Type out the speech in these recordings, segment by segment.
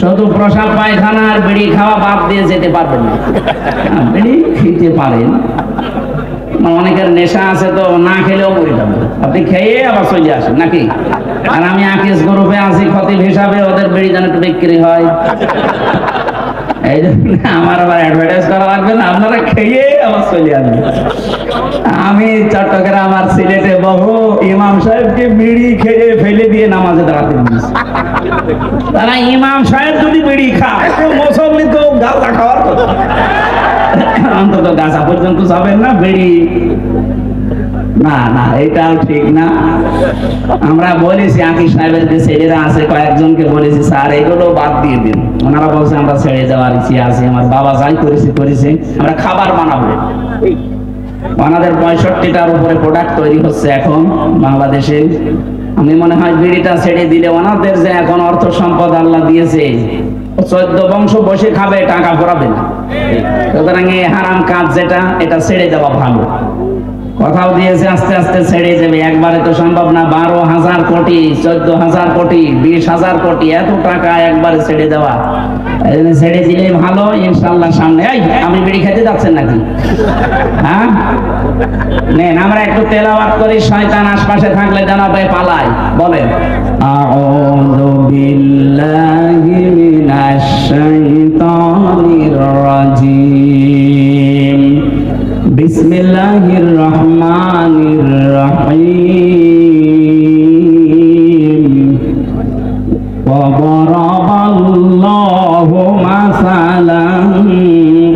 শুধু প্রসাব পায়খানা আর বিড়ি খাওয়া বাদ দিয়ে যেতে পারবেন না। বিড়ি খেতে পারেন, অনেকের নেশা আছে তো না খেলেও মরে যাবে, আপনি খেয়ে আবার চলে আসেন নাকি। আর আমি আকিস গ্রুপে আছি খতিব হিসাবে, ওদের বিড়ি যেন একটু বিক্রি হয়, এই জন্য আমার আবার অ্যাডভার্টাইজ করা লাগবে না, আপনারা খেয়ে আবার চলে আসবেন। আমি চট্টগ্রাম আর সিলেটে বহু ইমাম সাহেবকে বিড়ি খেয়ে ফেলে দিয়ে নামাজে দাঁড়াতে দিয়েছে। তারা ইমাম সাহেব যদি বিড়ি খায় তো মুসল্লি তো গাঁজা খাওয়ার কথা, অন্তত গাঁজা পর্যন্ত যাবেন না, বিড়ি না না, এটাও ঠিক না। আমরা বলেছি আকিস সাহেবের যে ছেলেরা আছে কয়েকজনকে বলেছি স্যার এগুলো বাদ দিয়ে দিন, ওনারা বলছে আমরা ছেড়ে যাওয়ার ইচ্ছে আছে, আমার বাবা যাই করেছে আমরা খাবার বানাবো। ওনাদের 65টার উপরে প্রোডাক্ট তৈরি হচ্ছে এখন বাংলাদেশে। আমি মনে হয় বিড়িটা ছেড়ে দিলে ওনাদের যে এখন অর্থ সম্পদ আল্লাহ দিয়েছে, 14 বংশ বসে খাবে, টাকা পড়াবে না। সুতরাং এই হারাম কাজ যেটা, এটা ছেড়ে দেওয়া ভালো। কথাও দিয়েছে আস্তে আস্তে ছেড়ে যাবে, একবারে তো সম্ভব না। 12,000 কোটি, 14,000 কোটি, 20,000 কোটি, এত টাকা একবারে ছেড়ে দেওয়া, ছেড়ে দিলে ভালো ইনশাআল্লাহ। সামনে এই আমি বিড়ি খেতে যাচ্ছেন নাকি? হ্যাঁ নেন, আমরা একটু তেলাওয়াত করি, শয়তান আশপাশে থাকলে যেন পালায়। বলেন আউযু বিল্লাহি মিনাশ শাইতানির রাজিম, বিসমিল্লাহির রহমানির রহিম। ওয়ারাবাল্লাহু মাসালান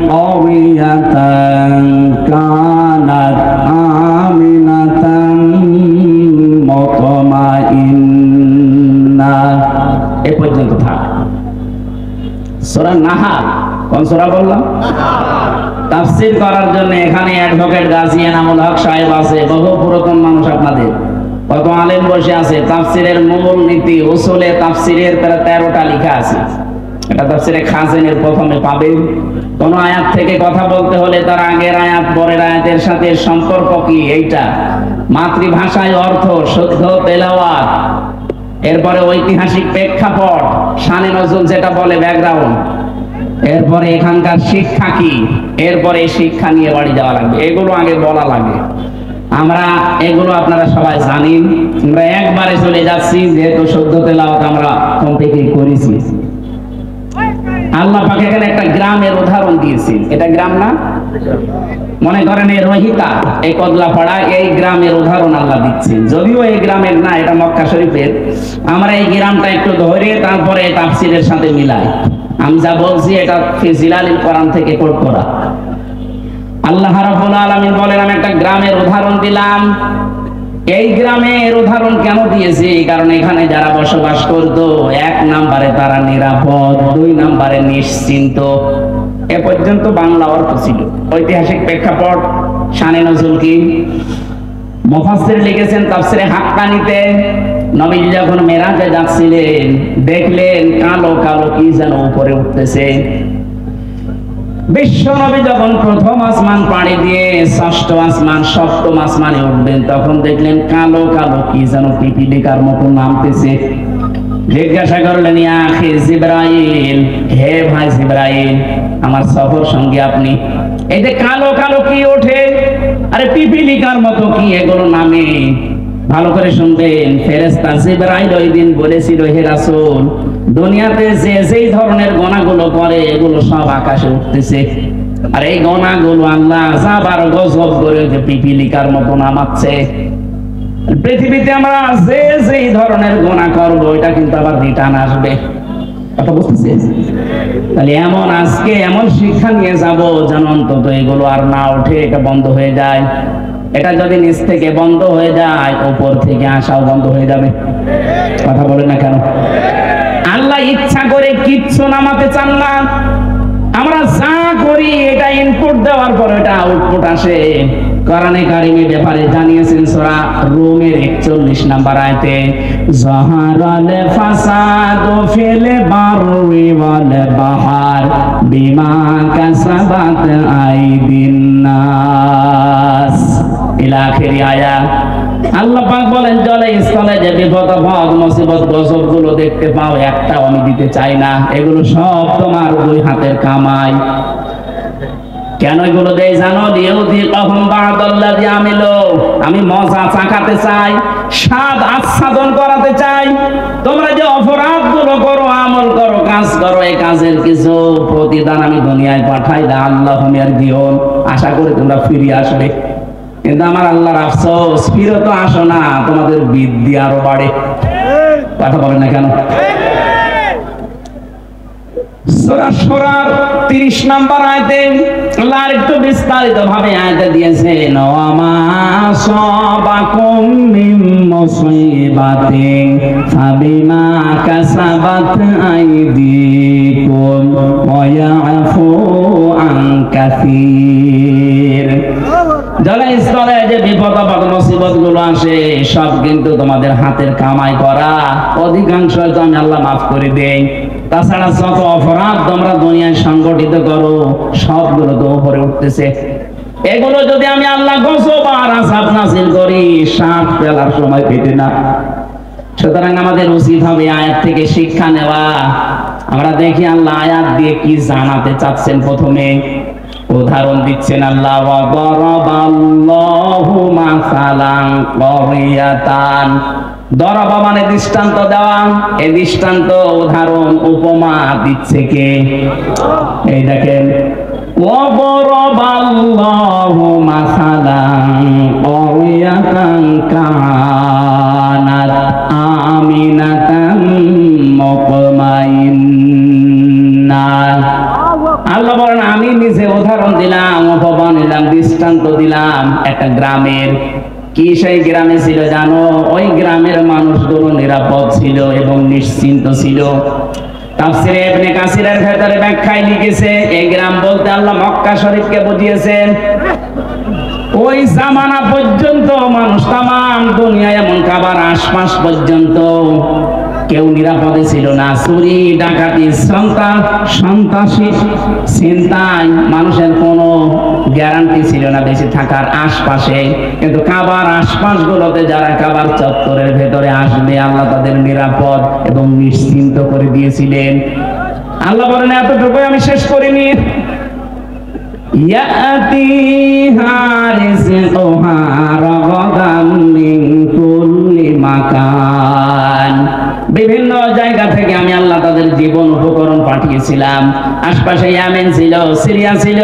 ক্বারিয়াতান কানাত আমিনাতান মুতমাইন্না। এ পর্যন্ত থাক। সূরা নাহাল, কোন সূরা বললাম? তাফসীর করার জন্য এখানে অ্যাডভোকেট গাজী এনামুল হক সাহেব আছে, বহু পুরাতন মানুষ, আপনাদের কত আলেম বসে আছে। তাফসীরের মূল নীতি উসুলে তাফসীরের 13টা লেখা আছে। এটা তাফসীরে খাজেনের প্রথমে পাবেন। কোন আয়াত থেকে কথা বলতে হলে তার আগের আয়াত পরের আয়াতের সাথে সম্পর্ক কি, এইটা মাতৃভাষায় অর্থ, শুদ্ধ তেলাওয়াত, এরপরে ঐতিহাসিক প্রেক্ষাপট, শানে নজরুল যেটা বলে ব্যাকগ্রাউন্ড, এরপরে এখানকার শিক্ষা কি, এরপরে শিক্ষা নিয়ে বাড়ি যাওয়া লাগবে। এগুলো আগে বলা লাগে। আমরা এগুলো আপনারা সবাই জানেন। আমরা একবারে চলে যাচ্ছি, যেহেতু শুদ্ধ তেলাওয়াত আমরা কমপ্লিট করেছি। আল্লাহ পাক এখানে একটা গ্রামের উদাহরণ দিয়েছি। এটা গ্রাম না, মনে করেন এই রহিতা, এই কদলাপাড়া, এই গ্রামের উদাহরণ আল্লাহ দিচ্ছেন। যদিও এই গ্রামের না, এটা মক্কা শরীফের। আমরা এই গ্রামটা একটু ধরে তারপরে তাফসীরের সাথে মিলাই। আমি যা বলছি এটা ফিজিলালিল কোরআন থেকে কোট করা। আল্লাহ রাব্বুল আলামিন বলেন আমি একটা গ্রামের উদাহরণ দিলাম। এই গ্রামের উদাহরণ কেন দিয়েছি? কারণ এখানে যারা বসবাস করতো, 1 নম্বরে তারা নিরাপদ, 2 নম্বরে নিশ্চিন্ত। এ পর্যন্ত বাংলা অর্থ ছিল। ঐতিহাসিক প্রেক্ষাপট, শানে নজরুল কি, মুফাসসির লিখেছেন তাফসীরে হাক্কানিতে, নবী যখন মেরাজে যাচ্ছিলেন দেখলেন কালো কালো কি যেন উপরে উঠতেছে। বিশ্ব নবী যখন প্রথম আসমান পাড়ি দিয়ে 6ষ্ঠ আসমান 7ম আসমানে উঠবেন, তখন দেখলেন কালো কালো কি যেন পিপিলিকার মতো নামতেছে। জিজ্ঞাসা করলেন ইয়া আখি জিবরাইল, হে ভাই জিবরাইল, আমার সফর সঙ্গী আপনি, এই যে কালো কালো কি ওঠে, আরে পিপিলিকার মতো কি এগুলো নামে? ভালো করে শুনবেন, ফেরেশতা জিবরাইল ওই দিন বলেছিল হে রাসূল, দুনিয়াতে যে যেই ধরনের গোনাগুলো করে এগুলো সব আকাশে উঠতেছে, আর এই গোনাগুলো আল্লাহ যাবার গজব করে যে পিপিলিকার মতো নামাচ্ছে। পৃথিবীতে আমরা যে যেই ধরনের গোনা করব এটা কিন্তু আবার রিটার্ন আসবে। কথা বুঝতেছেন? তাহলে এমন আজকে এমন শিক্ষা নিয়ে যাব যেন অন্তত এগুলো আর না ওঠে, এটা বন্ধ হয়ে যায়। এটা যদি নিচ থেকে বন্ধ হয়ে যায়, উপর থেকে আসাও বন্ধ হয়ে যাবে। কথা বলে না কেন? আল্লাহ ইচ্ছা করে কিচ্ছু নামাতে চান না। আমরা যা করি এটা ইনপুট দেওয়ার পর এটা আউটপুট আসে। কোরআনে কারিমে ব্যাপারে জানিয়েছেন সূরা রুমের 41 নম্বর আয়াতে, যাহারাল ফাসাদু ফিল বাররি ওয়াল বাহর বিমা কাসাবাত আইদিন নাস, ইলা আখির আয়াত। আল্লাহ পাক বলেন জলে স্থলে যে বিপদ আপদ মুসিবত গজব গুলো দেখতে পাও একটাও আমি দিতে চাই না, এগুলো সব তোমার দুই হাতের কামাই। কেন এগুলো দেই জানো? লিউযিকাহুম বা'দাল্লাযী আমিলু, আমি মজা চাকাতে চাই, স্বাদ আস্বাদন করাতে চাই। তোমরা যে অপরাধ গুলো করো, আমল করো, কাজ করো, এই কাজের কিছু প্রতিদান আমি দুনিয়ায় পাঠাই লাআল্লাহুম ইয়ারজিউন, আশা করি তোমরা ফিরে আসবে। কিন্তু আমার আল্লাহর আফসোস, ফিরে তো আসো না, তোমাদের বৃদ্ধি আরো বাড়ে। কথা বলেন না কেন? সূরা শুরার 30 নম্বর আয়াতে আল্লাহ একটু বিস্তারিত ভাবে আয়াতে দিয়েছেন, ওয়া মা সাবাকুম মিন মুসিবাতিন ফাবিমা কাসাবাত আইদিকুম ওয়া ইয়াফু আন কাসীর। জলস্থলে যে বিপদ আপদ মুসিবত গুলো আসে সব কিন্তু তোমাদের হাতের কামাই করা, অধিকাংশ তো আমি আল্লাহ মাফ করে দেই। তাছাড়া যত অপরাধ তোমরা দুনিয়ায় সংগঠিত করো সবগুলো তো উপরে উঠতেছে। এগুলো যদি আমি আল্লাহ গজব আর আযাব নাযিল করি, শ্বাস ফেলার সময় পেতে না। সুতরাং আমাদের উচিত হবে আয়াত থেকে শিক্ষা নেওয়া। আমরা দেখি আল্লাহ আয়াত দিয়ে কি জানাতে চাচ্ছেন। প্রথমে উদাহরণ দিচ্ছেন আল্লাহ, ওয়া দারাবাল্লাহু মাসালান ক্বরিয়াতান। দরাবা মানে দৃষ্টান্ত দেওয়া, এই দৃষ্টান্ত উদাহরণ উপমা দিচ্ছে কে? এই দেখেন, ওয়া দারাবাল্লাহু মাসালান ক্বরিয়াতান কানাত আমিনাতান মুতমাইন্না। আল্লাহ বলেন আমি নিজে উদাহরণ দিলাম, উপমা নিলাম, দৃষ্টান্ত দিলাম একটা গ্রামের। কি সেই গ্রামে ছিল জানো? ওই গ্রামের মানুষগুলো নিরাপদ ছিল এবং নিশ্চিন্ত ছিল। তাফসীরে ইবনে কাসিরের ভেতরে ব্যাখ্যায় লিখেছে, এই গ্রাম বলতে আল্লাহ মক্কা শরীফকে বুঝিয়েছেন। ওই জামানা পর্যন্ত মানুষ তামাম দুনিয়া এমন কাবার আশপাশ পর্যন্ত কেউ নিরাপদে ছিল না। চুরি ডাকাতি সন্ত্রাসী চিন্তায় মানুষের কোনো গ্যারান্টি ছিল না বেঁচে থাকার আশপাশে। কিন্তু কাবার আশপাশ গুলোতে যারা কাবার চত্বরের ভেতরে আসবে আল্লাহ তাদের নিরাপদ এবং নিশ্চিন্ত করে দিয়েছিলেন। আল্লাহ বলেন এতটুকুই আমি শেষ করিনি, ইয়াতিহা রিজকুহা রাগাদান মিন কুল্লি মাকান। বিভিন্ন জায়গা থেকে আমি আল্লাহ তাদের জীবন উপকরণ পাঠিয়েছিলাম। আশপাশে ইয়েমেন ছিল, সিরিয়া ছিল।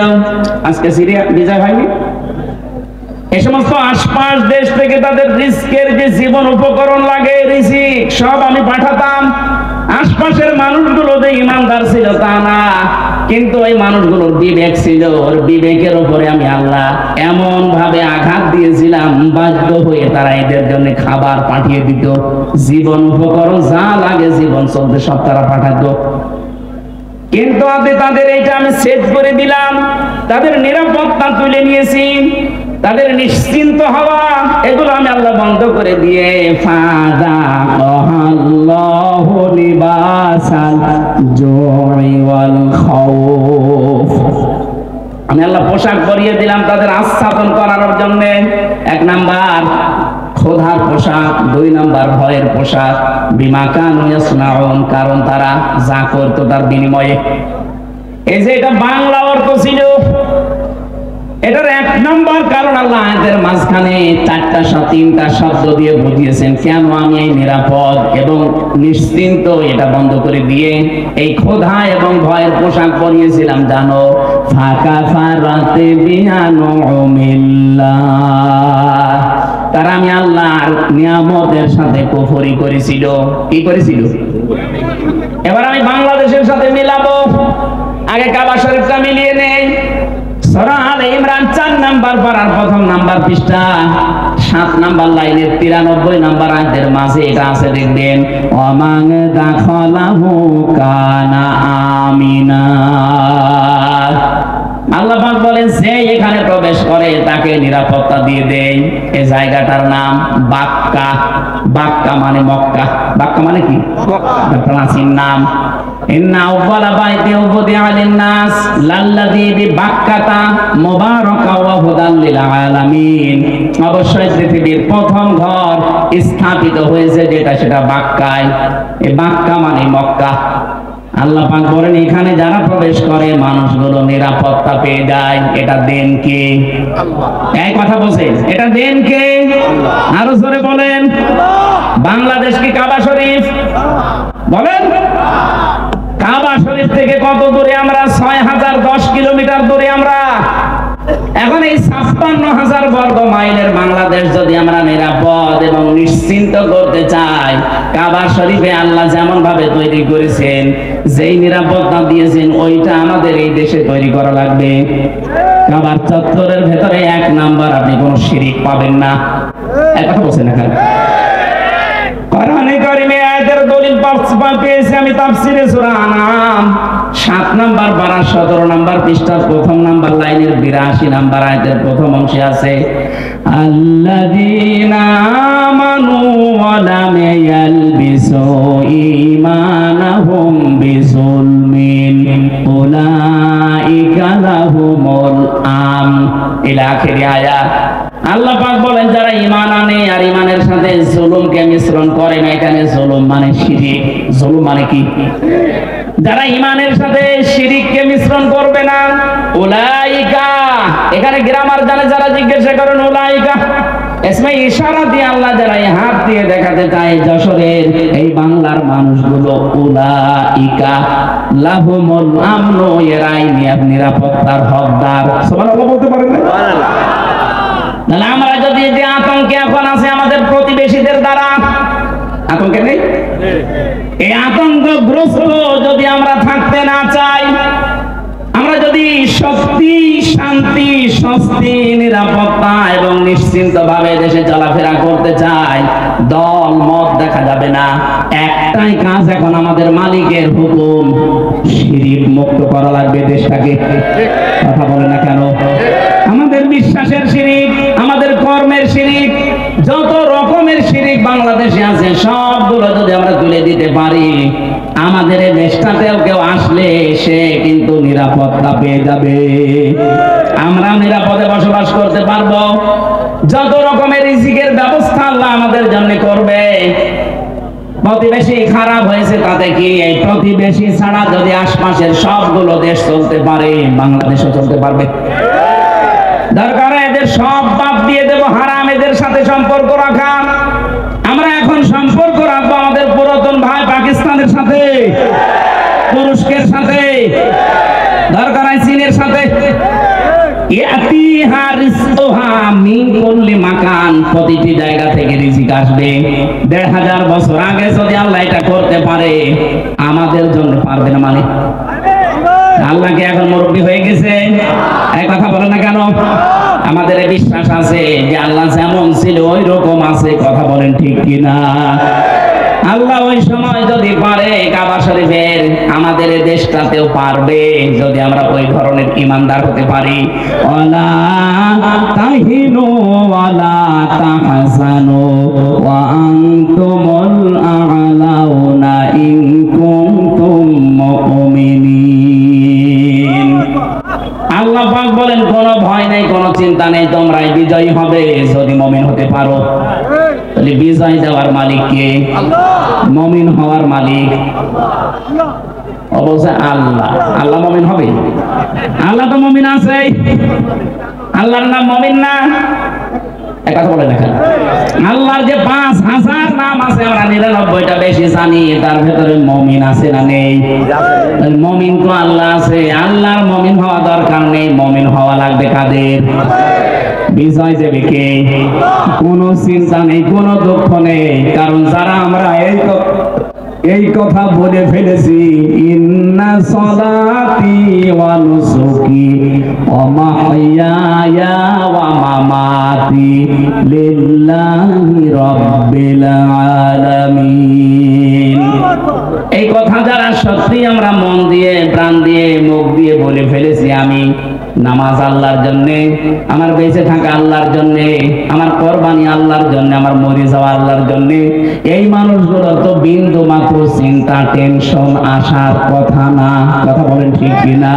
আজকে সিরিয়া বিজয় হয়নি। এই সমস্ত আশপাশ দেশ থেকে তাদের রিস্কের যে জীবন উপকরণ লাগে, রিজিক সব আমি পাঠাতাম। আশপাশের মানুষগুলো যে ইমানদার ছিল তা না, কিন্তু ওই মানুষগুলোর বিবেক ছিল, ওর বিবেকের উপরে আমি আল্লাহ এমন ভাবে আঘাত দিয়েছিলাম, বাধ্য হয়ে তারা এদের জন্য খাবার পাঠিয়ে দিত, জীবন উপকরণ যা লাগে জীবন চলতে সব তারা পাঠাতো। কিন্তু তাদের এইটা আমি সেট করে দিলাম, তাদের নিরাপত্তা তুলে নিয়েছি, তাদের নিশ্চিন্ত হওয়া এগুলো আমি আল্লাহ বন্ধ করে দিয়ে ফাযাকাল্লাহু লিবাসাল জুই ওয়াল খাউফ, আমি আল্লাহ পোশাক পরিয়ে দিলাম তাদের আচ্ছাদন করার জন্য। 1 নাম্বার ক্ষুধার পোশাক, 2 নাম্বার ভয়ের পোশাক। বিমা কানু ইয়াসনাউন, কারণ তারা যা করতো তার বিনিময়ে। এই যে এটা বাংলা অর্থ ছিল, এটার 1 নাম্বার কারণ আল্লাহ আয়াতের মাঝখানে 3টা শব্দ দিয়ে বুঝিয়েছেন কেন আমি এই নিরাপদ এবং নিশ্চিন্ত। এটা বন্ধ করে দিয়ে এই ক্ষুধা এবং ভয়ের পোশাক পরিয়েছিলাম জানো, ফাকাফারাতে বিআনুমিল্লাহ, তারা আমি আল্লাহর নিয়ামতের সাথে কুফরি করেছিল। কি করেছিল? এবার আমি বাংলাদেশের সাথে মিলাবো। আগে কাবা শরীফটা মিলিয়ে নেই। সূরা আলে ইমরান 4 নাম্বার পারার 1ম নাম্বার পৃষ্ঠা 7 নাম্বার লাইনের 93 নাম্বার আয়াতের মাঝে এটা আছে, দেখবেন ওয়ামান দাখালাহু কানা আমিনা। আল্লাহ পাক বলেন যে এখানে প্রবেশ করে তাকে নিরাপত্তা দিয়ে দেয়। এই জায়গাটার নাম বাক্কা। বাক্কা মানে মক্কা। বাক্কা মানে কি? প্রাচীন নাম। ইন্না আউওয়ালা বাইতি উযিআ লিন-নাস লাল্লাযী বিবাক্কাতা মুবারাকাও ওয়া হুদাল লিল আলামিন। অবশ্যই পৃথিবীর প্রথম ঘর স্থাপিত হয়েছে যেটা সেটা বাক্কায়। এই বাক্কা মানে মক্কা। আল্লাহ পাক বলেন এখানে যারা প্রবেশ করে মানুষগুলো নিরাপত্তা পেয়ে যায়। এটা দেন কে? আল্লাহ। এই কথা বলেন, এটা দেন কে? আল্লাহ। আরো জোরে বলেন। বাংলাদেশ কি কাবা শরীফ? বলেন। কাবা শরীফ থেকে কত দূরে আমরা? 6010 কিলোমিটার দূরে আমরা। এখন এই 56,000 বর্গ মাইলের বাংলাদেশ যদি আমরা নিরাপদ এবং নিশ্চিন্ত করতে চাই, কাবা শরীফে আল্লাহ যেমন ভাবে তৈরি করেছেন, যেই নিরাপত্তা দিয়েছেন, ওইটা আমাদের এই দেশে তৈরি করা লাগবে। কাবার চত্বরের ভেতরে 1 নাম্বার আপনি কোনো শিরিক পাবেন না। এক কথা বলছেন না? কোরআনে কারিমে আয়াতের দলিল পেয়েছি আমি তাফসীরে সূরা আনআম 7 নাম্বার পারা 17 নাম্বার পৃষ্ঠার প্রথম নাম্বার লাইনের 82 নাম্বার আয়াতের প্রথম অংশে আছে, আল্লাযীনা আমানু ওয়া লাম ইয়ালবিসু ঈমানাহুম বিযুলমিন উলাইকা লাহুমুল আমন ইলা আখির আয়াত। আল্লাহ পাক বলেন যারা ঈমান আনে আর ঈমানের সাথে জুলুমকে মিশ্রণ করে না, এখানে জুলুম মানে শিরিক। জুলুম মানে কি? যারা ঈমানের সাথে শিরিককে মিশ্রণ করবে না, উলাইকা, এখানে গ্রামার জানে যারা জিজ্ঞাসা করেন উলাইকা ইসমে ইশারা দিয়ে আল্লাহ যারা এই হাত দিয়ে দেখাতে চায় যশোরের এই বাংলার মানুষগুলো, উলাইকা লাহুমুল আমন, এরাই নিরাপত্তার হকদার। সুবহানাল্লাহ বলতে পারেন না? সুবহানাল্লাহ। তাহলে আমরা যদি যে আতঙ্কে এখন আছে আমাদের প্রতিবেশীদের দ্বারা, আতঙ্কে নেই? এই আতঙ্কগ্রস্ত যদি আমরা থাকতে না চাই, আমরা যদি শক্তি, শান্তি, স্বস্তি, নিরাপত্তা এবং নিশ্চিন্ত ভাবে দেশে চলাফেরা করতে চাই, দল মত দেখা যাবে না। একটাই কাজ এখন আমাদের মালিকের হুকুম, শিরিক মুক্ত করা লাগবে দেশটাকে। কথা বলে না কেন? আমাদের বিশ্বাসের শিরিক, আমাদের কর্মের শিরিক, যত রকমের শিরিক বাংলাদেশে আছে সবগুলো যদি আমরা তুলে দিতে পারি, আমাদের এই দেশটাতেও কেউ আসলে সে কিন্তু নিরাপত্তা পেয়ে যাবে। আমরা নিরাপদে বসবাস করতে পারবো। যত রকমের রিজিকের ব্যবস্থা আল্লাহ আমাদের জন্য করবে। প্রতিবেশী খারাপ হয়েছে তাতে কি? এই প্রতিবেশী ছাড়া যদি আশপাশের সবগুলো দেশ চলতে পারে, বাংলাদেশও চলতে পারবে। দরকার এদের সব বাদ দিয়ে দেব, হারাম এদের সাথে সম্পর্ক রাখা। আমরা এখন সম্পর্ক রাখবো আমাদের পুরাতন ভাই পাকিস্তানের সাথে, তুরস্কের সাথে, দরকার চীনের সাথে। প্রতিটি জায়গা থেকে রিজিক আসবে। ১৫০০ বছর আগে যদি আল্লাহ এটা করতে পারে, আমাদের জন্য পারবে না মানে? আল্লাহকে এখন মুরব্বী হয়ে গেছে? এই কথা বলে না কেন? আমাদের বিশ্বাস আছে যে আল্লাহ যেমন ছিল ওই রকম আছে। কথা বলেন ঠিক কিনা? আল্লাহ ওই সময় যদি পারে কাবা শরীফের, আমাদের এই দেশটাতেও পারবে যদি আমরা ওই ধরনের ঈমানদার হতে পারি। ওয়ালা তাহিনু ওয়ালা তাহজানু ওয়া আনতুমুল আ'লাউনা ইন কুনতুম মুমিনিন। আল্লাহ পাক বলেন কোনো ভয় নেই, কোনো চিন্তা নেই, তোমরাই বিজয়ী হবে যদি মুমিন হতে পারো। তাহলে বিজয় দেওয়ার মালিক কে? আল্লাহ। মুমিন হওয়ার মালিক আল্লাহ। অবশ্যই আল্লাহ। আল্লাহ মুমিন হবে? আল্লাহ তো মুমিন আছে। আল্লাহর নাম মুমিন না? কথা বলে দেখেন। আল্লাহর যে ৫,০০০ নাম আছে আমরা ৯৯টা বেশি জানি, তার ভেতরে মুমিন আছে না নেই? মুমিন তো আল্লাহ আছে। আল্লাহর মুমিন হওয়া দরকার নেই, মুমিন হওয়া লাগবে কাদের? বিজয় দেবে কে? কোনো চিন্তা নেই, কোনো দুঃখ নেই। কারণ যারা আমরা এই কথা বলে ফেলেছি, ইন্না সলাতি ওয়া নুসুকি ওয়া মাহইয়ায়া ওয়া মামাতি লিল্লাহি রাব্বিল আলামিন। এই কথা যারা সত্যি আমরা মন দিয়ে, প্রাণ দিয়ে, মুখ দিয়ে বলে ফেলেছি, আমি নামাজ আল্লাহর জন্য, আমার বেঁচে থাকা আল্লাহর জন্য, আমার কোরবানি আল্লাহর জন্য, আমার মরে যাওয়া আল্লাহর জন্য। এই মানুষগুলো তো বিন্দু মাত্র চিন্তা টেনশন আসার কথা না। কথা বলেন ঠিক কিনা?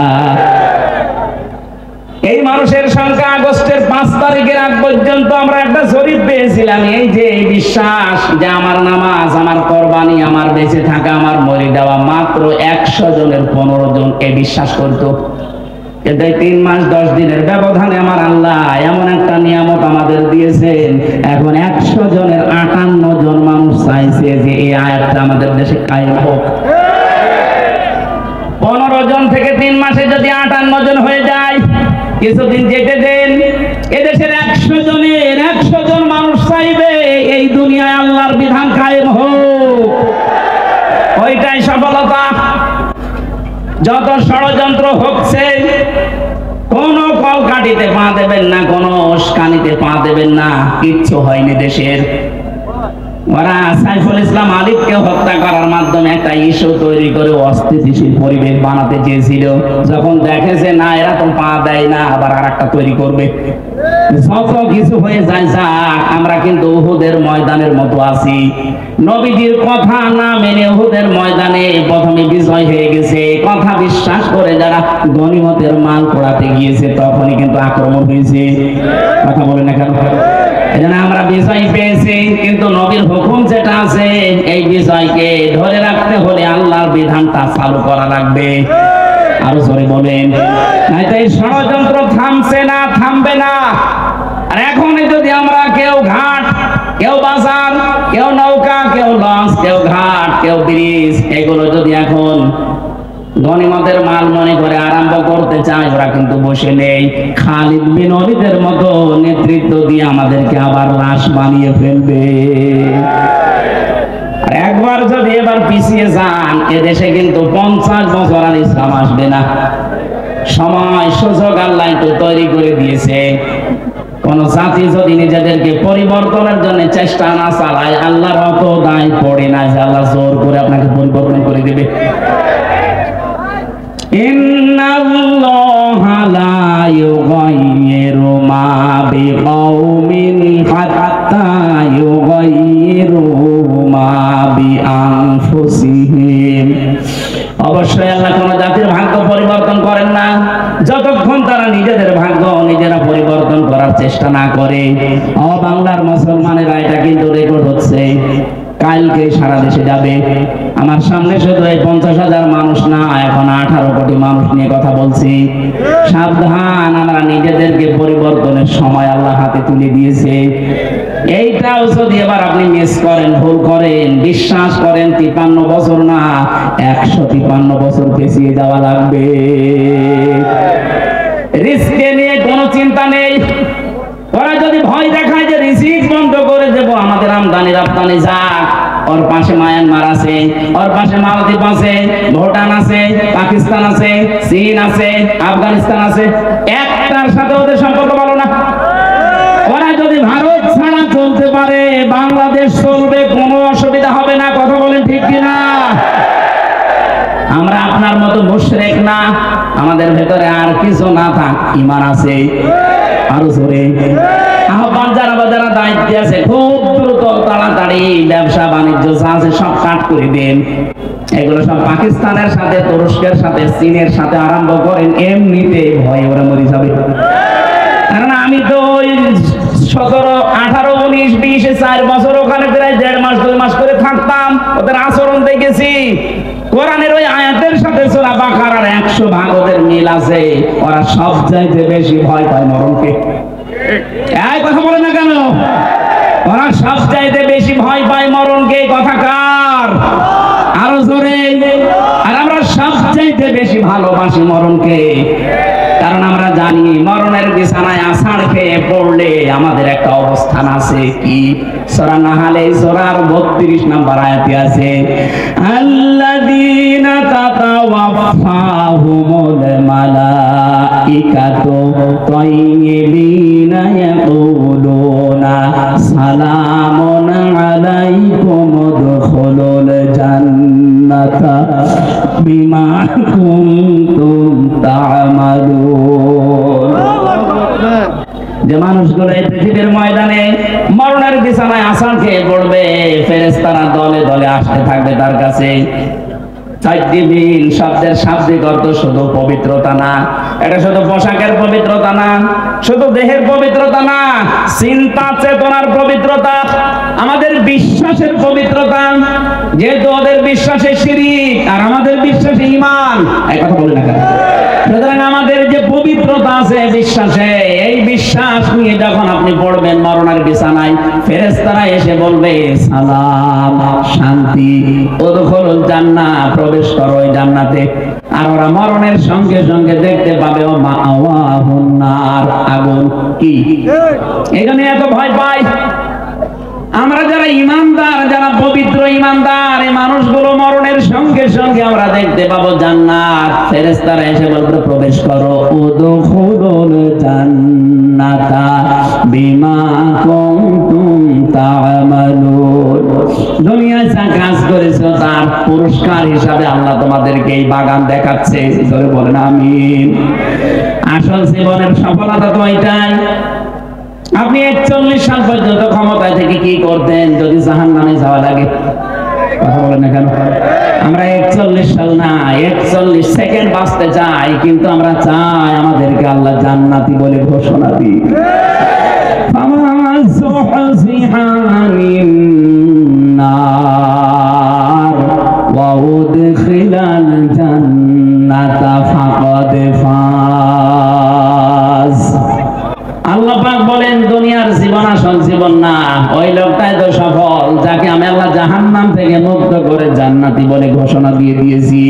এই মানুষের সংখ্যা আগস্টের 5 তারিখের আগ পর্যন্ত আমরা একটা জরিপ পেয়েছিলাম। এই যে বিশ্বাস যে আমার নামাজ, আমার কোরবানি, আমার বেঁচে থাকা, আমার মরে যাওয়া, মাত্র 100 জনের 15 জন এই বিশ্বাস করত। কিন্তু 3 মাস 10 দিনের ব্যবধানে আমার আল্লাহ এমন একটা নিয়ামত আমাদের দিয়েছেন, এখন 100 জনের 58 জন মানুষ চাইছে যে এই আয়াতটা আমাদের দেশে কায়েম হোক। 15 জন থেকে 3 মাসে যদি 58 জন হয়ে যায়, কিছুদিন যেতে দেন, এদেশের 100 জনের 100 জন মানুষ চাইবে এই দুনিয়ায় আল্লাহর বিধান কায়েম হোক। ওইটাই সফলতা। যত ষড়যন্ত্র হচ্ছে, কোন কল কাটিতে পা দেবেন না, কোন উস্কানিতে পা দেবেন না, কিচ্ছু হয়নি দেশের। ওরা সাইফুল ইসলাম আলিফকে হত্যা করার মাধ্যমে একটা ইস্যু তৈরি করে অস্থিতিশীল পরিবেশ বানাতে চেয়েছিল। যখন দেখেছে না এরা তো পা দেয় না, আবার আর একটা তৈরি করবে। যত কিছু হয়ে যায় যাক, আমরা কিন্তু উহুদের ময়দানের মতো আছি। নবীজির কথা না মেনে উহুদের ময়দানে প্রথমে বিজয় হয়ে গেছে। কথা বিশ্বাস করে যারা গনিমতের মাল পোড়াতে গিয়েছে, তখনই কিন্তু আক্রমণ হয়েছে। কথা বলে না কেন? এজন্য আমরা বিজয় পেয়েছি, কিন্তু নবীর হুকুম যেটা আছে, এই বিজয়কে ধরে রাখতে হলে আল্লাহর বিধানটা চালু করা লাগবে। আরো জোরে বলেন, নাইতো এই ষড়যন্ত্র থামছে না, থামবে না। আর এখন যদি আমরা কেউ ঘাট, কেউ বাজার, কেউ নৌকা, কেউ লঞ্চ, কেউ ঘাট, কেউ ব্রিজ, এগুলো যদি এখন গনিমতের মাল মনে করে আরম্ভ করতে চায়, ওরা কিন্তু বসে নেই। খালিদ বিন ওয়ালিদের মতো নেতৃত্ব দিয়ে আমাদেরকে আবার লাশ বানিয়ে ফেলবে। আর একবার যদি এবার পিছিয়ে যান, এদেশে কিন্তু 50 বছর আর ইসলাম আসবে না। সময় সুযোগ আল্লাহ তো তৈরি করে দিয়েছে। কোন জাতি যদি নিজেদেরকে পরিবর্তনের জন্য চেষ্টা না চালায়, আল্লাহর অত দায় পড়ে না যে আল্লাহ জোর করে আপনাকে পরিবর্তন করে দেবে। ইন্নাল্লাহা লা ইউগাইয়িরু মা বিকাউমিন হাত্তা ইউগাইয়িরু মা বিআনফুসিহিম। অবশ্যই আল্লাহ কোন জাতির ভাগ্য পরিবর্তন করেন না যতক্ষণ তারা নিজেদের ভাগ্য নিজেরা পরিবর্তন করার চেষ্টা না করে। ও বাংলার মুসলমানেরা, এটা কিন্তু রেকর্ড হচ্ছে, কালকে সারা দেশে যাবে। আমার সামনে শুধু এই 50,000 মানুষ না, এখন 18 কোটি মানুষ নিয়ে কথা বলছি। সাবধান, আমরা নিজেদেরকে পরিবর্তনের সময় আল্লাহ হাতে তুলে দিয়েছে। এইটাও যদি এবার আপনি মিস করেন, ভুল করেন, বিশ্বাস করেন 53 বছর না, 153 বছর পেছিয়ে যাওয়া লাগবে। রিস্কে নিয়ে কোনো চিন্তা নেই। ওরা যদি ভয় দেখায় যে রিজিক বন্ধ করে দেব, আমাদের আমদানি রপ্তানি যাক, ওর পাশে মায়ানমার আছে, ওর পাশে মালদ্বীপ আছে, ভুটান আছে, পাকিস্তান আছে, চীন আছে, আফগানিস্তান আছে, একটার সাথে ওদের সম্পর্ক ভালো না। ওরা যদি ভারত ছাড়া চলতে পারে, বাংলাদেশ চলবে, কোনো অসুবিধা হবে না। কথা বলেন ঠিক কিনা? আমরা আপনার মতো মুশরিক না, আমাদের ভেতরে আর কিছু না থাক, ঈমান আছে। আরো জোরে আহ্বান জানাবো, যারা দায়িত্বে আছে, খুব দ্রুত তাড়াতাড়ি ব্যবসা বাণিজ্য যা আছে সব কাট করে দেন। এগুলো সব পাকিস্তানের সাথে, তুরস্কের সাথে, চীনের সাথে আরম্ভ করেন, এমনিতে ভয়ে ওরা মরে যাবে। কারণ আমি তো ওই 17, 18, 19, 20, 4 বছর ওখানে প্রায় 1.5 মাস 2 মাস করে থাকতাম, ওদের আচরণ দেখেছি। কোরআনের ওই আয়াতের সাথে সূরা বাকারার 100 ভাগ ওদের মিল আছে। ওরা সবচাইতে বেশি ভয় পায় মরণকে। এই কথা বলে না কেন? ওরা সবচাইতে বেশি ভয় পায় মরণকে। কথা কার? আরো জোরে। আর আমরা সবচাইতে বেশি ভালোবাসি মরণকে, কারণ আমরা জানি মরণের বিছানায় আছাড় খেয়ে পড়লে আমাদের একটা অবস্থান আছে। কি? সূরা নাহলে সূরার 32 নম্বর আয়াতে আছে, আল্লাযীনা তাতাওয়াফাহুমুল মালাইকাতু তাইয়্যিবিনা ইয়াকুলুনা সালামুন আলাইকুম উদখুলুল জান্নাতা বিমা কুনতুম তা'মালুন। যে মানুষগুলো এই পৃথিবীর ময়দানে মরণের বিছানায় আছাড় খেয়ে পড়বে, ফেরেশতারা দলে দলে আসতে থাকবে তার কাছে। চারটি বিল শব্দের শাব্দিক অর্থ শুধু পবিত্রতা না, এটা শুধু পোশাকের পবিত্রতা না, শুধু দেহের পবিত্রতা না, চিন্তা চেতনার পবিত্রতা, আমাদের বিশ্বাসের পবিত্রতা। যেহেতু ওদের বিশ্বাসে শিরক আর আমাদের বিশ্বাসে ঈমান, এই কথা বলি না কেন? সুতরাং আমাদের যে পবিত্রতা আছে বিশ্বাসে, এই বিশ্বাস নিয়ে যখন আপনি পড়বেন মরণের বিছানায়, ফেরেশতারা এসে বলবে সালাম, শান্তি, উদখুলুল জান্নাহ, প্রবেশ করো এই জান্নাতে। আর ওরা মরণের সঙ্গে সঙ্গে দেখতে পাবে ও মাওয়াহুন নার, আগুন। কি এখানে এত ভয় পাই? আমরা যারা ইমানদার, যারা পবিত্র ইমানদার, এই মানুষগুলো মরণের সঙ্গে সঙ্গে আমরা দেখতে পাবো জান্নাত। ফেরেশতারা এসে বলবে প্রবেশ করো, উদখুলুল জান্নাতা বিমা কুনতুম তা'মালুন। দুনিয়ায় যা কাজ করেছো তার পুরস্কার হিসাবে আল্লাহ তোমাদেরকে এই বাগান দেখাচ্ছে। ধরে বলেন আমিন। আসল জীবনের সফলতা তো এটাই। আপনি 41 সাল পর্যন্ত ক্ষমতায় থেকে কি করতেন যদি জাহান্নামে যাওয়া লাগে? কথা বলেন না কেন? আমরা 41 সাল না 41 সেকেন্ড বাঁচতে চাই, কিন্তু আমরা চাই আমাদেরকে আল্লাহ জান্নাতি বলে ঘোষণা দিক। আল্লাহ পাক বলেন দুনিয়ার জীবন আসল জীবন না, ওই লোকটাই তো সফল যাকে আমি আল্লাহ জাহান্নাম থেকে মুক্ত করে জান্নাতি বলে ঘোষণা দিয়ে দিয়েছি।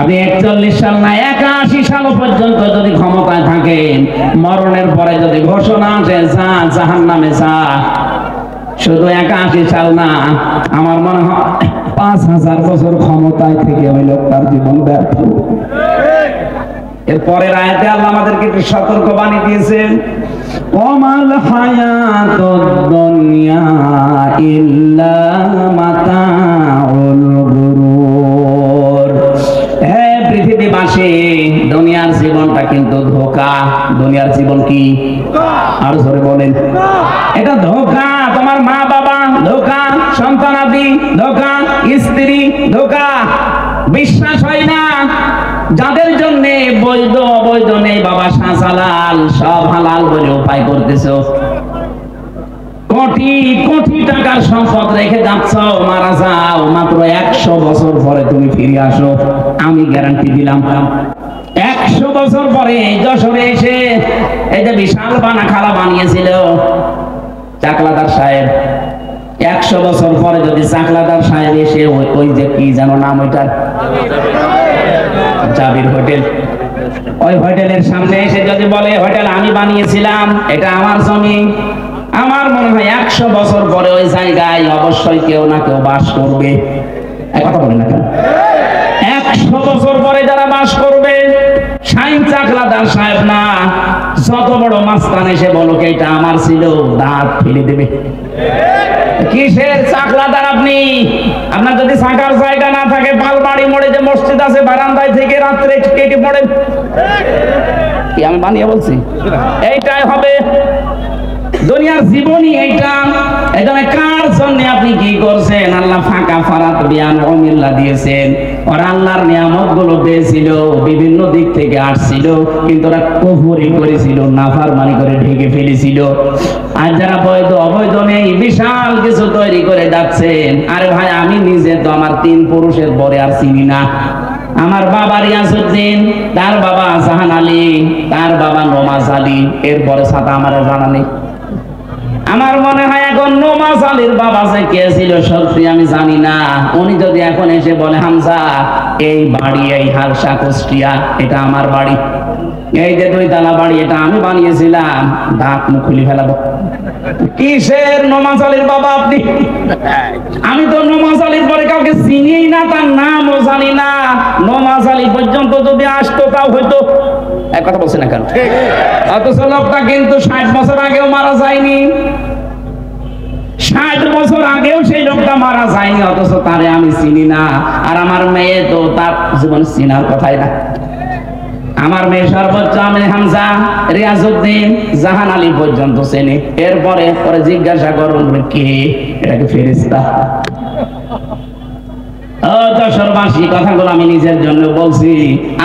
আপনি 41 সাল না 81 সাল পর্যন্ত যদি ক্ষমতায় থাকেন, মরণের পরে যদি ঘোষণা আসে যা জাহান্নামে যা, শুধু 81 সাল না, আমার মনে হয় 5000 বছর ক্ষমতায় থেকে ওই লোকটার জীবন ব্যর্থ। এর পরের আয়াতে আল্লাহ আমাদেরকে একটু সতর্ক বাণী দিয়েছেন, ওমাল হায়াতুদ দুনিয়া ইল্লা মাতাউল গুরুর। হে পৃথিবীবাসী, দুনিয়ার জীবনটা কিন্তু ধোঁকা। দুনিয়ার জীবন কি? আর জোরে বলেন। এটা ধোঁকা। তোমার মা বাবা ধোঁকা, সন্তানাদি ধোঁকা, স্ত্রী ধোঁকা। বিশ্বাস হয় না। যাদের জন্য বৈধ অবৈধ নেই বাবা, শাহজালাল সব হালাল বলে উপায় করতেছো। কোটি কোটি টাকার সম্পদ রেখে যাচ্ছ, মারা যাও, মাত্র 100 বছর পরে তুমি ফিরে আসো, আমি গ্যারান্টি দিলাম। 100 বছর পরে যশোরে এসে এই যে বিশাল বানা খালা বানিয়েছিল চাকলাদার সাহেব, 100 বছর পরে যদি চাকলাদার সাহেব এসে ওই যে কি জানো নাম ওইটার, জাবির হোটেল, ওই হোটেলের সামনে এসে যদি বলে হোটেল আমি বানিয়েছিলাম, এটা আমার জমি, আমার মনে হয় 100 বছর পরে ওই জায়গায় অবশ্যই কেউ না কেউ বাস করবে। এক কথা বলি না কেন? 100 বছর পরে যারা বাস করবে, শাইন চাকলাদার সাহেব না, যত বড় মাস্তান এসে বলো এটা আমার ছিল, দাঁত ফেলে দেবে। কিসের চাকলাদার আপনি? আপনার যদি থাকার জায়গা না থাকে, পালবাড়ি মোড়ে যে মসজিদ আছে, বারান্দায় থেকে রাত্রে কেটে পড়েন। কি আমি বানিয়ে বলছি? এইটাই হবে দুনিয়ার জীবনই এইটা। এখানে কার জন্য আপনি কি করছেন? আল্লাহ ফাঁকা ফারাত বিয়ান অমিল্লা দিয়েছেন। ওরা আল্লাহর নিয়ামত গুলো পেয়েছিল, বিভিন্ন দিক থেকে আসছিল, কিন্তু ওরা কুফরি করেছিল, নাফরমানি করে ঢেকে ফেলেছিল। আর যারা বৈধ অবৈধ নেই বিশাল কিছু তৈরি করে যাচ্ছেন। আরে ভাই, আমি নিজে তো আমার 3 পুরুষের পরে আর চিনি না। আমার বাবা রিয়াজউদ্দিন, তার বাবা জাহান আলী, তার বাবা নমাজ আলী, এরপরে সাথে আমার জানা নেই। আমার মনে হয় এখন নমাজ আলীর বাবা যে কে ছিল সত্যি আমি জানি না। উনি যদি এখন এসে বলে হামজা এই বাড়ি, এই হালসা কুষ্টিয়া, এটা আমার বাড়ি, এই যে 2 তলা বাড়ি এটা আমি বানিয়েছিলাম, দাঁত মুখ খুলে ফেলাবো। কিসের নমাজ আলীর বাবা আপনি? আমি তো নমাজ আলীর পরে কাউকে চিনি না, তার নামও জানি না। নমাজ আলী পর্যন্ত যদি আসতো তাও হয়তো। এক কথা বলছি না কেন? অথচ লোকটা কিন্তু 60 বছর আগেও মারা যায়নি। 60 বছর আগেও সেই লোকটা মারা যায়নি, অথচ তারে আমি চিনি না। আর আমার মেয়ে তো তার জীবন চিনার কথাই না। আমার মেয়ে সর্বোচ্চ আমির হামজা, রিয়াজউদ্দিন, জাহান আলী পর্যন্ত চেনে। এরপরে পরে জিজ্ঞাসা করুন কে, এটা কি ফেরেশতা? ও যশোরবাসী, কথাগুলো আমি নিজের জন্য বলছি।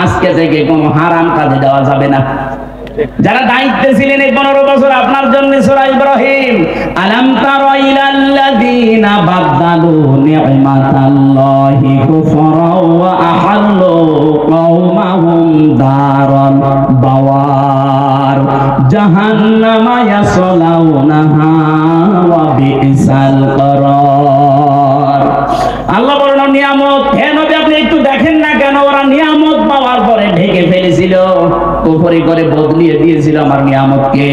আজকে থেকে কোনো হারাম কাজে দেওয়া যাবে না। যারা দায়িত্বে ছিলেন এই 15 বছর আপনার জন্য সূরা ইব্রাহিম, আলাম তারা ইলাল্লাযীনা বাদদালু নি'মাতাল্লাহি কুফরা ওয়া আহাল্লু কওমাহুম দারাল বাওয়ার জাহান্নামা ইয়াসলাউনাহা ওয়া বিইসাল করার। আল্লাহ বলেন নিয়ামত, হে নবী আপনি একটু দেখেন না কেন ওরা নিয়ামত পাওয়ার পরে ঢেকে ফেলেছিল, কুফরি করে বদলিয়ে দিয়েছিল আমার নিয়ামতকে।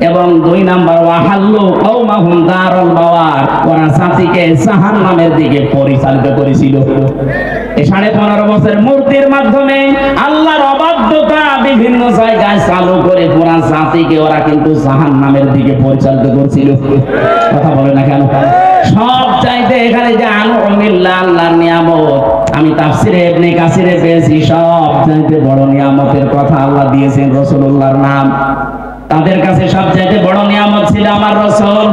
এবং 2 নাম্বার ওয়াহাল্লু কওমাহুম দারাল বাওয়ার, ওরা জাতিকে জাহান্নামের দিকে পরিচালিত করেছিল। এই 15.5 বছর মূর্তির মাধ্যমে আল্লাহর অবাধ্যতা বিভিন্ন জায়গায় চালু করে পুরা জাতিকে ওরা কিন্তু জাহান্নামের দিকে পরিচালিত করছিল। কথা বলে না কেন? সব চাইতে এখানে যে আনুমিল্লাহ আল্লাহর নিয়ামত, আমি তাফসিরে ইবনে কাসিরে পেয়েছি সব চাইতে বড় নিয়ামতের কথা আল্লাহ দিয়েছেন রাসূলুল্লাহর নাম। তাদের কাছে সবচাইতে বড় নিয়ামত ছিল আমার রাসূল।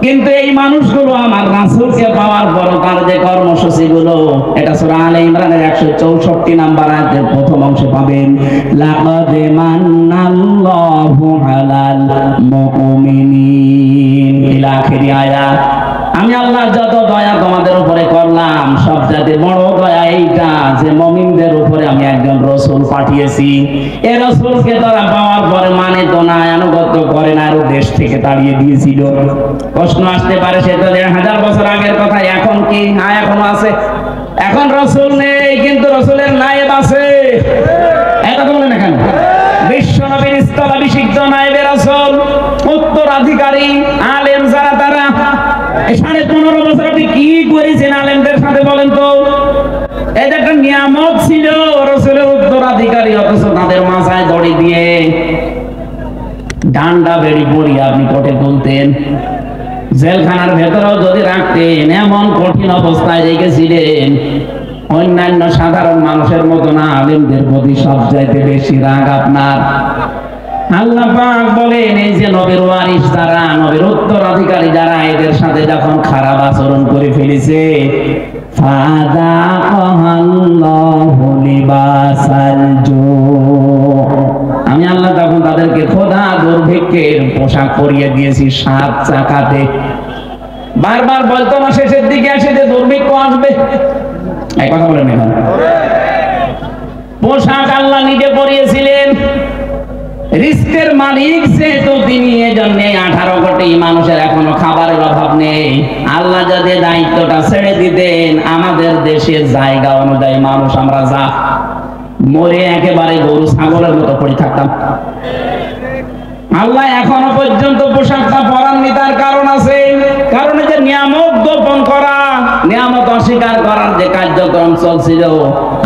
কিন্তু এই মানুষগুলো আমার রাসূলকে পাওয়ার পর তার যে কর্মসূচিগুলো, এটা সূরা আলে ইমরানের 164 নাম্বার আয়াতের প্রথম অংশে পাবেন, লাকাদ মান্নাল্লাহু আলাল মুমিনিন ইলা আখির আয়াত। আমি আল্লাহ যত দয়া তোমাদের উপরে করলাম, সবচাইতে বড় দয়া এইটা যে মুমিনদের উপরে আমি একজন রাসূল পাঠিয়েছি। এই রাসূলকে তারা পাওয়ার পরে মানে তো না, আনুগত্য করে না, আর দেশ থেকে তাড়িয়ে দিয়েছিল। প্রশ্ন আসতে পারে সে তো 1000 বছর আগের কথা, এখন কি? হ্যাঁ এখনো আছে। এখন রাসূল নেই, কিন্তু রাসূলের নায়েব আছে। এটা বলেন না কেন? বিশ্ব নবীর স্থলাভিষিক্ত নায়েবে রাসূল, উত্তরাধিকারী আলেম যারা, তারা এই 15.5 বছর আপনি কি করেছেন আলেমদের সাথে বলেন তো? এটা একটা নিয়ামত ছিল রাসূলের উত্তরাধিকারী, অথচ তাদের মাথায় দড়ি দিয়ে ডান্ডা বেড়ি পরিয়ে আপনি কোটে তুলতেন। জেলখানার ভেতরেও যদি রাখতেন, এমন কঠিন অবস্থায় রেখেছিলেন। অন্যান্য সাধারণ মানুষের মতো না, আলেমদের প্রতি সবচাইতে বেশি রাগ আপনার। আল্লাহ পাক বলেন এই যে নবীর ওয়ারিস যারা, নবীর উত্তরাধিকারী যারা, এদের সাথে যখন খারাপ আচরণ করে ফেলেছে, ফাযাকাল্লাহু লিবাসাল জু, আমি আল্লাহ তখন তাদেরকে খোদা দুর্ভিক্ষের পোশাক পরিয়ে দিয়েছি 7 চাকাতে। বারবার বলতো না শেষের দিকে এসে যে দুর্ভিক্ষ আসবে? এই কথা বলেন এখন। পোশাক আল্লাহ নিজে পরিয়েছিলেন। রিস্কের মালিক যেহেতু তিনি, এজন্য 18 কোটি মানুষের এখনো খাবারের অভাব নেই। আল্লাহ যদি দায়িত্বটা ছেড়ে দিতেন, আমাদের দেশের জায়গা অনুযায়ী মানুষ আমরা যা মরে একেবারে গরু ছাগলের মতো পড়ে থাকতাম। আল্লাহ এখনো পর্যন্ত পোশাকটা পরাননি, তার কারণ আছে। কারণ যে নিয়ামত গোপন করা, নিয়ামত অস্বীকার করার যে কার্যক্রম চলছিল,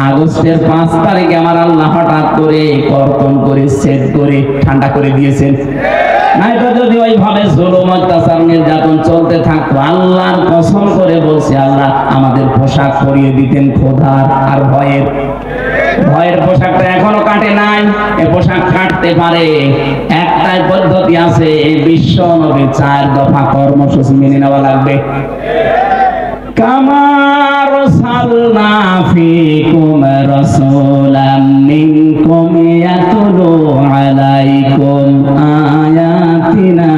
আগস্টের 5 তারিখে আমার আল্লাহ হঠাৎ করে কর্তন করে সেট করে ঠান্ডা করে দিয়েছেন। নাইতো যদি ওইভাবে জুলুম অত্যাচার নির্যাতন চলতে থাকতো, আল্লাহর কসম করে বলছি, আল্লাহ আমাদের পোশাক পরিয়ে দিতেন খোদার আর ভয়ের। ভয়ের পোশাকটা এখনো কাটে নাই। এ পোশাক কাটতে পারে, একটাই পদ্ধতি আছে। বিশ্ব নবীর 4 দফা কর্মসূচি মেনে নেওয়া লাগবে। কামা আরসালনা ফীকুম রাসূলাম মিনকুম ইয়াতলু আলাইকুম আয়াতিনা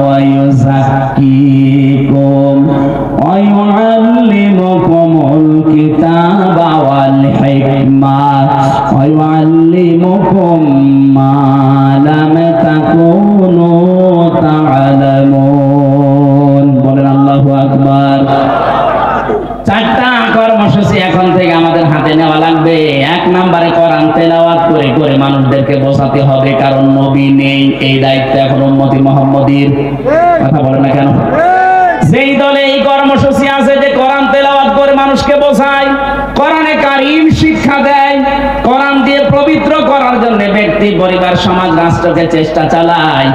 ওয়া ইউযাক্কিকুম ওয়া ইউআল্লিমুকুমুল কিতাবা ওয়াল হিকমা ওয়া ইউআল্লিমুকুম মা লাম তাকুনু তা'লামুন। বলেন আল্লাহু আকবার। 4টা কর্মসূচি এখন থেকে আমাদের হাতে নেওয়া লাগবে। 1 নম্বরে কোরআন তেলাওয়াত করে করে মানুষদেরকে বোঝাতে হবে, কারণ নবী নেই। এই দায়িত্ব এখন উম্মতি মুহাম্মদীর। কথা বলে না কেন? যেই দলে এই কর্মসূচি আছে যে কোরআন তেলাওয়াত করে মানুষকে বোঝায়, কোরআনে কারীম শিক্ষা দেয়, কোরআন দিয়ে পবিত্র করার জন্য ব্যক্তি, পরিবার, সমাজ, রাষ্ট্রকে চেষ্টা চালায়,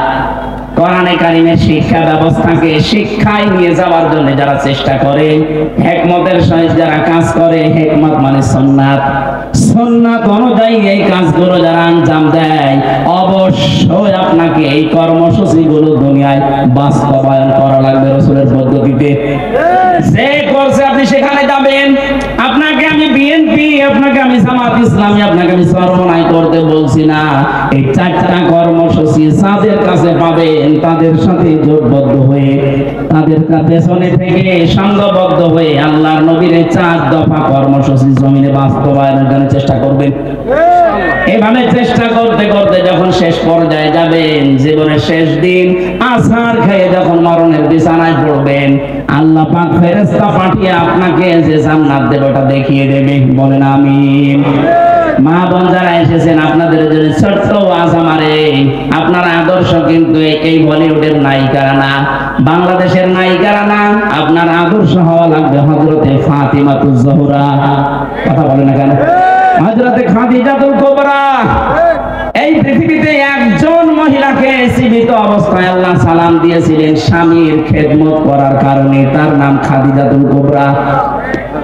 কোরআনে কারীমের শিক্ষা ব্যবস্থাকে শিক্ষায় নিয়ে যাওয়ার জন্য যারা চেষ্টা করে, হিকমতের সহিত যারা কাজ করে, হিকমত মানে সুন্নাত, সুন্নাত অনুযায়ী এই কাজগুলো যারা আঞ্জাম দেয়, অবশ্যই আপনাকে এই কর্মসূচিগুলো দুনিয়ায় বাস্তবায়ন করা লাগবে রাসূলের পদ্ধতিতে। যে করছে আপনি সেখানে যাবেন। আপনাকে আমি বিএনপি, আপনাকে আমি জামাত ইসলামী, আপনাকে আমি চরমনাই করতে বলছি না। এই 4টা কর্মসূচি যাদের কাছে পাবেন তাদের সাথে জোটবদ্ধ হয়ে, তাদের পেছনে থেকে সংঘবদ্ধ হয়ে আল্লাহর নবীর 4 দফা কর্মসূচি জমিনে বাস্তবায়নের জন্য চেষ্টা করবেন। এভাবে চেষ্টা করতে করতে যখন শেষ পর্যায়ে যাবেন, জীবনের শেষ দিন আছাড় খেয়ে যখন মরণের বিছানায় পড়বেন, আল্লাহ পাক ফেরেশতা পাঠিয়ে আপনাকে যে জান্নাত দেবে ওটা দেখিয়ে দেবে। বলেন আমিন। মা বোন যারা এসেছেন, আপনাদের জন্য ছোট্ট ওয়াজ আমারে, আপনার আদর্শ কিন্তু এই বলিউডের নায়িকারা না, বাংলাদেশের নায়িকারা না, আপনার আদর্শ হওয়া লাগবে হযরতে ফাতিমাতুজ জোহরা। কথা বলেন না কেন? হযরতে খাদিজাতুল কুবরা। এই পৃথিবীতে একজন মহিলাকে জীবিত অবস্থায় আল্লাহ সালাম দিয়েছিলেন স্বামীর খেদমত করার কারণে, তার নাম খাদিজাতুল কুবরা।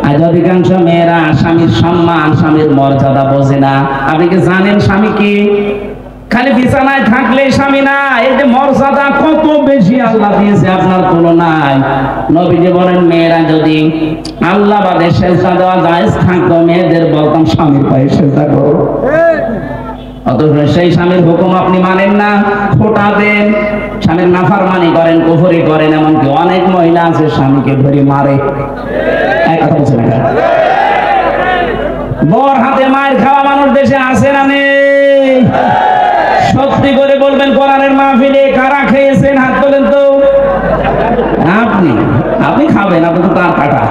আজ অধিকাংশ মেয়েরা স্বামীর সম্মান, স্বামীর মর্যাদা বোঝে না। আপনি কি জানেন স্বামী কি? খালি বিছানায় থাকলে স্বামী না, এই যে মর্যাদা কত বেশি আল্লাহ দিয়েছে আপনার তুলনায়। নবীজি বলেন, মেয়েরা যদি আল্লাহ বাদে সেজদা দেওয়া জায়েজ থাকতো, মেয়েদের বলতাম স্বামীর পায়ে সেজদা করো। অথচ সেই স্বামীর হুকুম আপনি মানেন না, খোঁটা দেন, স্বামীর নাফরমানি করেন, কুফরি করেন। এমনকি অনেক মহিলা আছে স্বামীকে ধরে মারে। এক কথা বলছেন না? বর হাতে মায়ের খাওয়া মানুষ দেশে আছে না নেই? সত্যি করে বলবেন, কোরআনের মাহফিলে কারা খেয়েছেন হাত তোলেন তো। আপনি খাবেন, আপনি তো তার কাটা।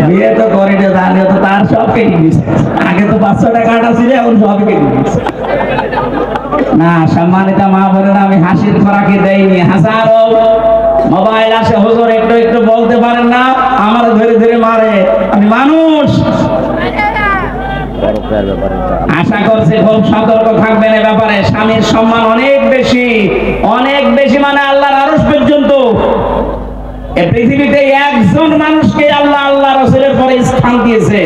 বিয়ে তো করে তো তার সব কেটে দিচ্ছে। আগে তো 500 টাকা কাটা ছিল, এখন সব কেটে দিচ্ছে। না, সম্মানিত মা বোনেরা, আমি হাসির খোরাকি দেইনি। হাজারো মোবাইল আসে, হুজুর একটু একটু বলতে পারেন না, আমার ধরে ধরে মারে। আমি মানুষ। আশা করছি খুব সতর্ক থাকবেন এ ব্যাপারে। স্বামীর সম্মান অনেক বেশি, অনেক বেশি, মানে আল্লাহর আরশ পর্যন্ত। এই পৃথিবীতে একজন মানুষকে আল্লাহ রাসূলের পরে স্থান দিয়েছে,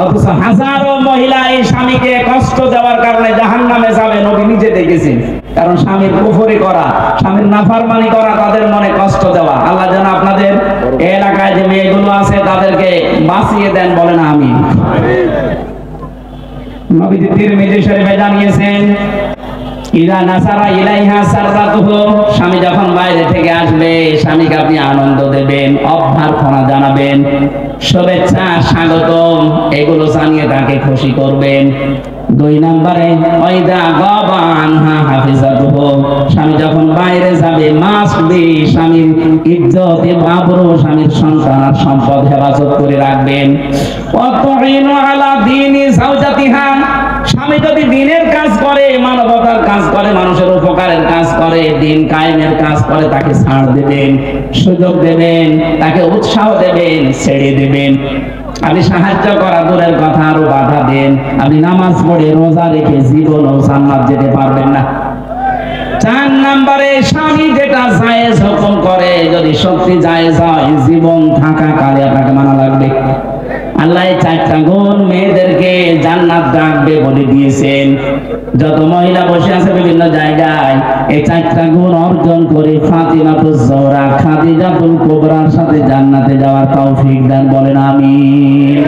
অথচ হাজারো মহিলা এই স্বামীকে কষ্ট দেওয়ার কারণে জাহান্নামে যাবে। নবী নিজে দেখেছেন। কারণ স্বামীর কুফরি করা, স্বামীর নাফরমানি করা, তাদের মনে কষ্ট দেওয়া। আল্লাহ যেন আপনাদের এলাকায় যে মেয়েগুলো আছে তাদেরকে বাঁচিয়ে দেন। বলেন আমিন। নবীজি তিরমিজি শরীফে জানিয়েছেন, ইদা নাসারা ইলাইহা সাররাতুহু, স্বামী যখন বাইরে থেকে আসবে স্বামীকে আপনি আনন্দ দেবেন, অভ্যর্থনা জানাবেন, শুভেচ্ছা, স্বাগতম এগুলো জানিয়ে তাকে খুশি করবেন। 2 নম্বরে ওয়াইদা গাবা আনহা হাফিজাতুহু, স্বামী যখন বাইরে যাবে মাস্ট বি স্বামীর ইজ্জত এবং আবরু, স্বামীর সন্তান আর সম্পদ হেফাজত করে রাখবেন। ওয়া তুইনু আলা দীনি যাওজাতিহা, স্বামী যদি দ্বীনের কাজ করে, মানবতার কাজ করে, মানুষের উপকারের কাজ করে, দ্বীন কায়েমের কাজ করে, তাকে ছাড় দেবেন, সুযোগ দেবেন, তাকে উৎসাহ দেবেন, ছেড়ে দেবেন। আপনি সাহায্য করা দূরের কথা, আরো বাধা দেন। আপনি নামাজ পড়ে রোজা রেখে জীবনও জান্নাত যেতে পারবেন না। 4 নম্বরে স্বামী যেটা জায়েজ হুকুম করে, যদি সত্যি জায়েজ হয়, জীবন থাকা কালে আপনাকে মানা লাগবে। আল্লাহ 4টা গুণ মেয়েদেরকে জান্নাত ডাকবে বলে দিয়েছেন। যত মহিলা বসে আছে বিভিন্ন জায়গায়, এই 4টা গুণ অর্জন করে ফাতিমাতুজ জোহরা খাদিজাতুল কুবরার সাথে জান্নাতে যাওয়ার তৌফিক দান। বলেন আমিন।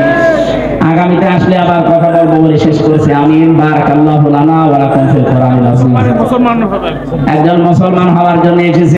আগামীতে আসলে আবার কথা বলবো বলে শেষ করেছি। আমিন। বারাকাল্লাহু লানা ওয়া লাকুম ফিল কোরআনিল আযীম। একজন মুসলমান হওয়ার জন্য এসেছে।